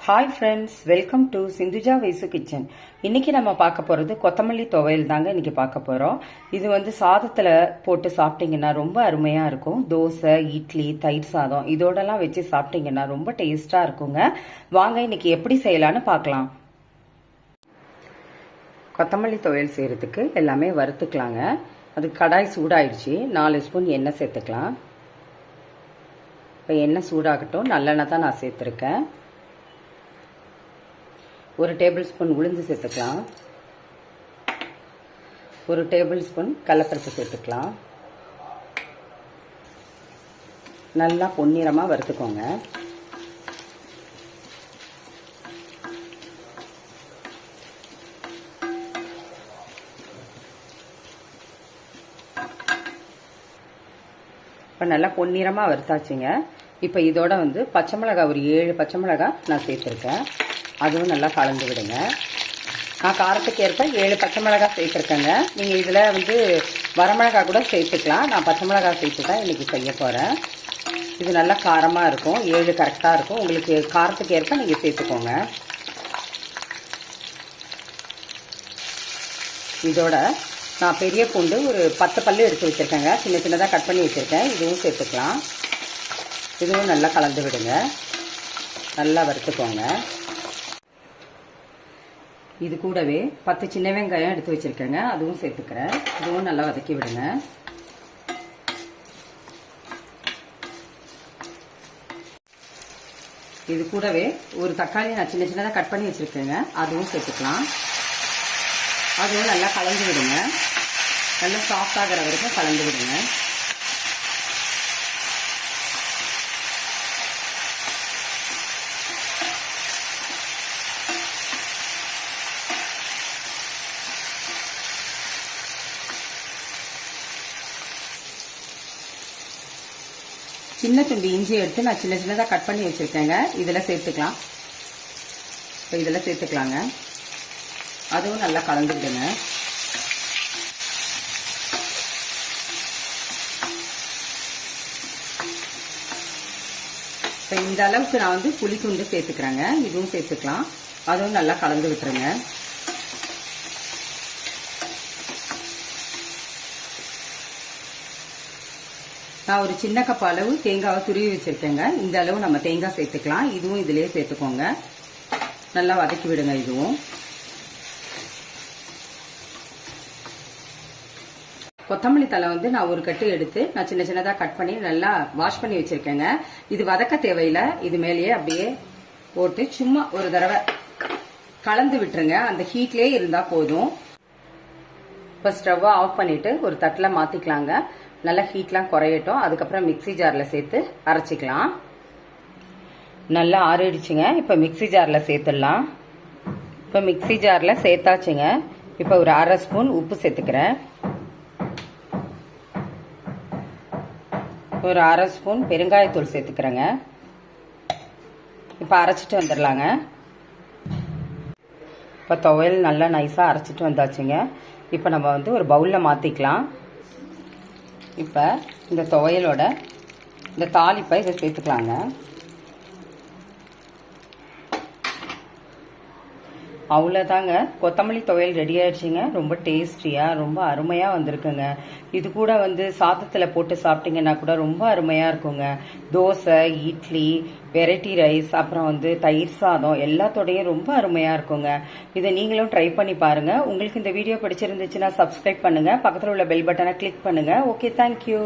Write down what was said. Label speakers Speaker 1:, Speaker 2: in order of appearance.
Speaker 1: Hi friends, welcome to Sindhuja Vaisu kitchen. இன்னைக்கு நம்ம பார்க்க போகிறது கொத்தமல்லி துவையல் தாங்க இன்னைக்கு பார்க்க போகிறோம். இது வந்து சாதத்தில் போட்டு சாப்பிட்டீங்கன்னா ரொம்ப அருமையாக இருக்கும். தோசை, இட்லி, தயிர் சாதம் இதோடலாம் வச்சு சாப்பிட்டீங்கன்னா ரொம்ப டேஸ்ட்டாக இருக்குங்க. வாங்க இன்னைக்கு எப்படி செய்யலான்னு பார்க்கலாம். கொத்தமல்லி துவையல் செய்கிறதுக்கு எல்லாமே வறுத்துக்கலாங்க. அது கடாய் சூடாயிடுச்சு. 4 ஸ்பூன் எண்ணெய் சேர்த்துக்கலாம். இப்போ எண்ணெய் சூடாகட்டும். நல்லெண்ணெய் தான் நான் சேர்த்துருக்கேன். 1 டேபிள் ஸ்பூன் உளுந்து சேர்த்துக்கலாம். 1 டேபிள் ஸ்பூன் கடலைப்பருப்பு சேர்த்துக்கலாம். நல்லா பொன்னிறமாக வறுத்துக்கோங்க. இப்போ நல்லா பொன்னிறமாக வறுத்தாச்சுங்க. இப்போ இதோட வந்து பச்சை மிளகாய் ஒரு 7 பச்சை மிளகாய் நான் சேர்த்துருக்கேன். அதுவும் நல்லா கலந்து விடுங்க. நான் காரத்துக்கு ஏற்ப 7 பச்சை மிளகாய் சேர்த்துருக்கேங்க. நீங்கள் இதில் வந்து வரமிளகாய் கூட சேர்த்துக்கலாம். நான் பச்சை மிளகாய் சேர்த்து தான் இன்றைக்கி செய்ய போகிறேன். இது நல்லா காரமாக இருக்கும். 7 கரெக்டாக இருக்கும். உங்களுக்கு காரத்துக்கு ஏற்ப நீங்கள் சேர்த்துக்கோங்க. இதோட நான் பெரிய பூண்டு ஒரு 10 பல்லு எடுத்து வச்சுருக்கேங்க. சின்ன சின்னதாக கட் பண்ணி வச்சுருக்கேன். இதுவும் சேர்த்துக்கலாம். இதுவும் நல்லா கலந்து விடுங்க. நல்லா வறுத்துக்கோங்க. இது கூடவே 10 சின்ன வெங்காயம் எடுத்து வச்சிருக்கேங்க. அதுவும் சேர்த்துக்கிறேன். இதுவும் நல்லா வதக்கி விடுங்க. இது கூடவே ஒரு தக்காளி நான் சின்ன சின்னதாக கட் பண்ணி வச்சிருக்கேங்க. அதுவும் சேர்த்துக்கலாம். அதுவும் நல்லா கலந்து விடுங்க. நல்லா சாஃப்ட் ஆகிற வரைக்கும் கலந்து விடுங்க. சின்ன துண்டு இஞ்சி எடுத்து நான் சின்ன சின்னதாக கட் பண்ணி வச்சுருக்கேங்க. இதில் சேர்த்துக்கலாம். இப்போ இதில் சேர்த்துக்கலாங்க. அதுவும் நல்லா கலந்து விடுங்க. இப்போ இந்த அளவுக்கு நான் வந்து புளி துண்டு சேர்த்துக்கிறேங்க. இதுவும் சேர்த்துக்கலாம். அதுவும் நல்லா கலந்து விட்டுருங்க. நான் ஒரு சின்ன கப் அளவு தேங்காவை துருவி வச்சிருக்கேங்க. இந்த அளவு நம்ம தேங்காய் சேர்த்துக்கலாம். இதுவும் இதிலே சேர்த்துக்கோங்க. நல்லா வதக்கி விடுங்க. இதுவும் கொத்தமல்லி தலை வந்து நான் ஒரு கட்டு எடுத்து நான் சின்ன சின்னதாக கட் பண்ணி நல்லா வாஷ் பண்ணி வச்சிருக்கேங்க. இது வதக்க தேவையில்லை. இது மேலேயே அப்படியே போட்டு சும்மா ஒரு தடவை கலந்து விட்டுருங்க. அந்த ஹீட்லேயே இருந்தால் போதும். இப்போ ஸ்டவ்வை ஆஃப் பண்ணிட்டு ஒரு தட்டில் மாற்றிக்கலாங்க. நல்லா ஹீட்லாம் குறையட்டும். அதுக்கப்புறம் மிக்சி ஜாரில் சேர்த்து அரைச்சிக்கலாம். நல்லா ஆறிடுச்சுங்க. இப்போ மிக்சி ஜாரில் சேர்த்துடலாம். இப்போ மிக்சி ஜாரில் சேர்த்தாச்சுங்க. இப்போ ஒரு 1/2 ஸ்பூன் உப்பு சேர்த்துக்கிறேன். ஒரு 1/2 ஸ்பூன் பெருங்காயத்தூள் சேர்த்துக்கிறேங்க. இப்போ அரைச்சிட்டு வந்துடலாங்க. இப்போ துவையல் நல்லா நைஸாக அரைச்சிட்டு வந்தாச்சுங்க. இப்போ நம்ம வந்து ஒரு பவுலில் மாற்றிக்கலாம். இப்போ இந்த துவையலோட இந்த தாளிப்பை இதை சேர்த்துக்கலாங்க. அவ்வளோதாங்க, கொத்தமல்லி துவையல் ரெடி ஆயிடுச்சுங்க. ரொம்ப டேஸ்டியாக ரொம்ப அருமையாக வந்திருக்குங்க. இது கூட வந்து சாதத்தில் போட்டு சாப்பிட்டீங்கன்னா கூட ரொம்ப அருமையாக இருக்குங்க. தோசை, இட்லி, வெரைட்டி ரைஸ், அப்புறம் வந்து தயிர் சாதம் எல்லாத்தோடையும் ரொம்ப அருமையாக இருக்குங்க. இதை நீங்களும் ட்ரை பண்ணி பாருங்கள். உங்களுக்கு இந்த வீடியோ பிடிச்சிருந்துச்சுன்னா சப்ஸ்கிரைப் பண்ணுங்கள். பக்கத்தில் உள்ள பெல் பட்டனை கிளிக் பண்ணுங்கள். Okay, thank you.